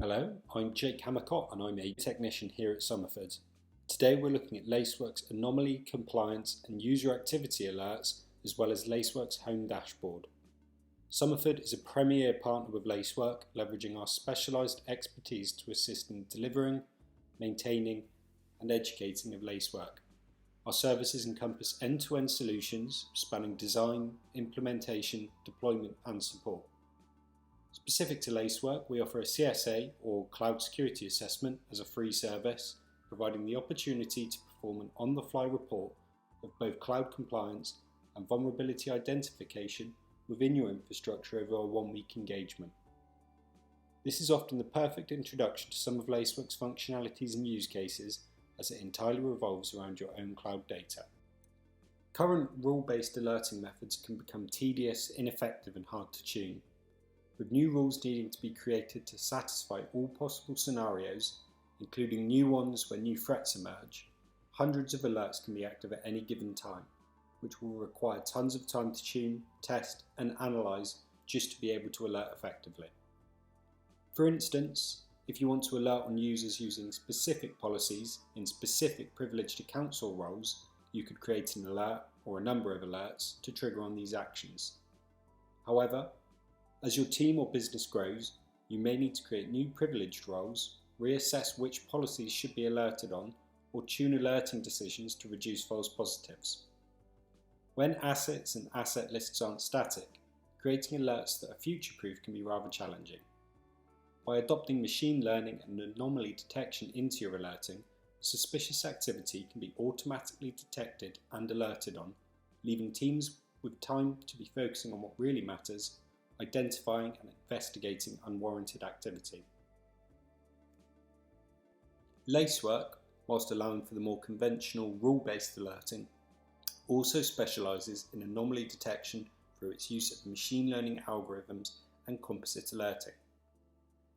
Hello, I'm Jake Hammacott and I'm a technician here at Somerford. Today we're looking at Lacework's anomaly, compliance and user activity alerts as well as Lacework's home dashboard. Somerford is a premier partner with Lacework, leveraging our specialised expertise to assist in delivering, maintaining and educating of Lacework. Our services encompass end-to-end solutions spanning design, implementation, deployment and support. Specific to Lacework, we offer a CSA or Cloud Security Assessment as a free service, providing the opportunity to perform an on-the-fly report of both cloud compliance and vulnerability identification within your infrastructure over a one-week engagement. This is often the perfect introduction to some of Lacework's functionalities and use cases, as it entirely revolves around your own cloud data. Current rule-based alerting methods can become tedious, ineffective and hard to tune. With new rules needing to be created to satisfy all possible scenarios, including new ones where new threats emerge, hundreds of alerts can be active at any given time, which will require tons of time to tune, test and analyse just to be able to alert effectively. For instance, if you want to alert on users using specific policies in specific privileged accounts or roles, you could create an alert or a number of alerts to trigger on these actions. However, as your team or business grows, you may need to create new privileged roles, reassess which policies should be alerted on, or tune alerting decisions to reduce false positives. When assets and asset lists aren't static, creating alerts that are future-proof can be rather challenging. By adopting machine learning and anomaly detection into your alerting, suspicious activity can be automatically detected and alerted on, leaving teams with time to be focusing on what really matters, identifying and investigating unwarranted activity. Lacework, whilst allowing for the more conventional rule-based alerting, also specialises in anomaly detection through its use of machine learning algorithms and composite alerting.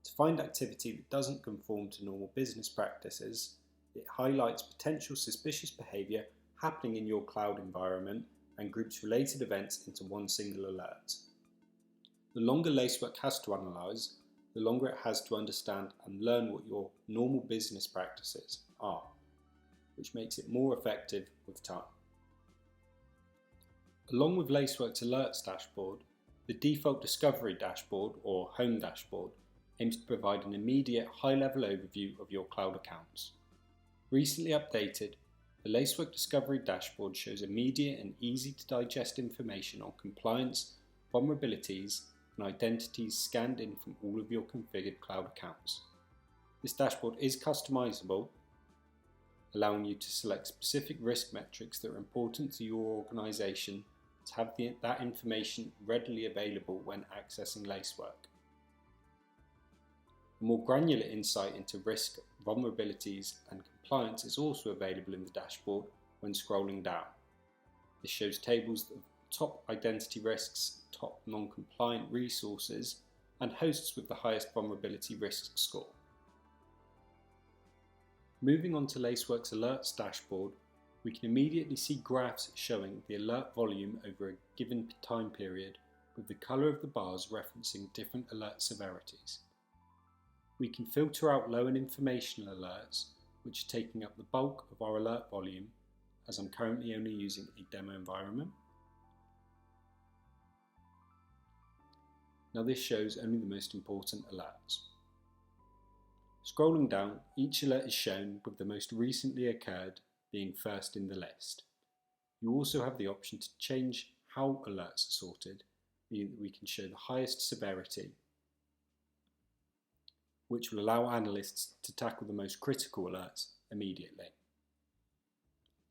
To find activity that doesn't conform to normal business practices, it highlights potential suspicious behaviour happening in your cloud environment and groups related events into one single alert. The longer Lacework has to analyse, the longer it has to understand and learn what your normal business practices are, which makes it more effective with time. Along with Lacework's Alerts Dashboard, the default Discovery Dashboard or Home Dashboard aims to provide an immediate high-level overview of your cloud accounts. Recently updated, the Lacework Discovery Dashboard shows immediate and easy to digest information on compliance, vulnerabilities and identities scanned in from all of your configured cloud accounts. This dashboard is customizable, allowing you to select specific risk metrics that are important to your organization to have that information readily available when accessing Lacework. A more granular insight into risk, vulnerabilities and compliance is also available in the dashboard when scrolling down. This shows tables of top identity risks, top non-compliant resources and hosts with the highest vulnerability risk score. Moving on to Lacework's Alerts Dashboard, we can immediately see graphs showing the alert volume over a given time period, with the colour of the bars referencing different alert severities. We can filter out low and informational alerts, which are taking up the bulk of our alert volume, as I'm currently only using a demo environment. Now this shows only the most important alerts. Scrolling down, each alert is shown with the most recently occurred being first in the list. You also have the option to change how alerts are sorted, meaning that we can show the highest severity, which will allow analysts to tackle the most critical alerts immediately.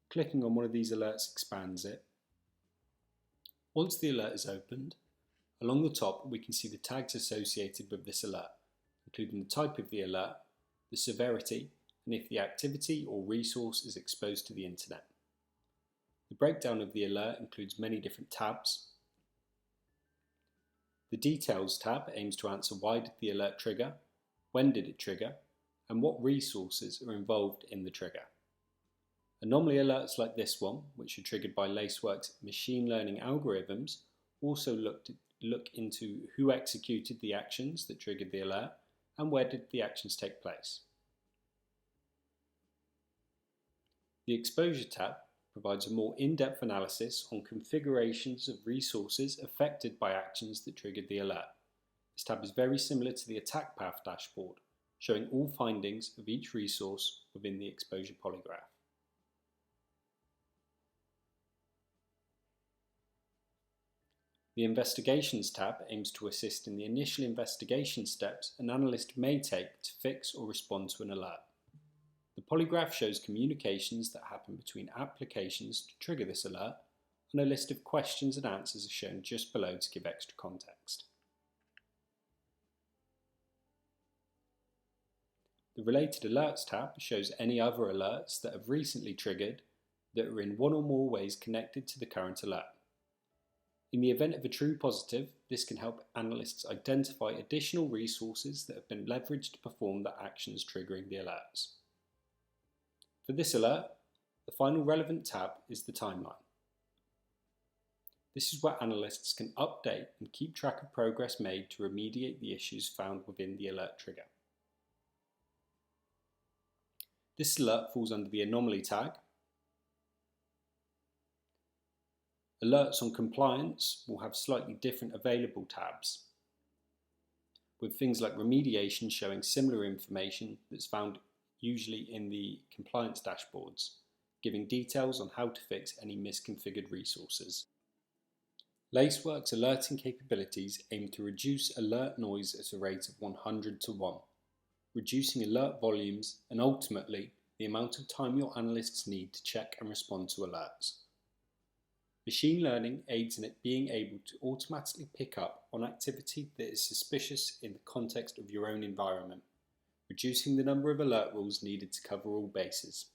Clicking on one of these alerts expands it. Once the alert is opened, along the top we can see the tags associated with this alert, including the type of the alert, the severity, and if the activity or resource is exposed to the internet. The breakdown of the alert includes many different tabs. The Details tab aims to answer why did the alert trigger, when did it trigger, and what resources are involved in the trigger. Anomaly alerts like this one, which are triggered by Lacework's machine learning algorithms, also look into who executed the actions that triggered the alert and where did the actions take place. The Exposure tab provides a more in-depth analysis on configurations of resources affected by actions that triggered the alert. This tab is very similar to the Attack Path dashboard, showing all findings of each resource within the exposure polygraph. The Investigations tab aims to assist in the initial investigation steps an analyst may take to fix or respond to an alert. The polygraph shows communications that happen between applications to trigger this alert, and a list of questions and answers are shown just below to give extra context. The Related Alerts tab shows any other alerts that have recently triggered that are in one or more ways connected to the current alert. In the event of a true positive, this can help analysts identify additional resources that have been leveraged to perform the actions triggering the alerts. For this alert, the final relevant tab is the timeline. This is where analysts can update and keep track of progress made to remediate the issues found within the alert trigger. This alert falls under the Anomaly tag. Alerts on compliance will have slightly different available tabs, with things like remediation showing similar information that's found usually in the compliance dashboards, giving details on how to fix any misconfigured resources. Lacework's alerting capabilities aim to reduce alert noise at a rate of 100 to 1, reducing alert volumes and ultimately the amount of time your analysts need to check and respond to alerts. Machine learning aids in it being able to automatically pick up on activity that is suspicious in the context of your own environment, reducing the number of alert rules needed to cover all bases.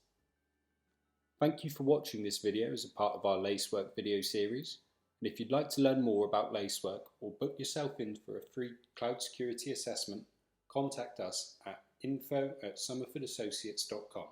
Thank you for watching this video as a part of our Lacework video series, and if you'd like to learn more about Lacework or book yourself in for a free cloud security assessment, contact us at info@somerfordassociates.com.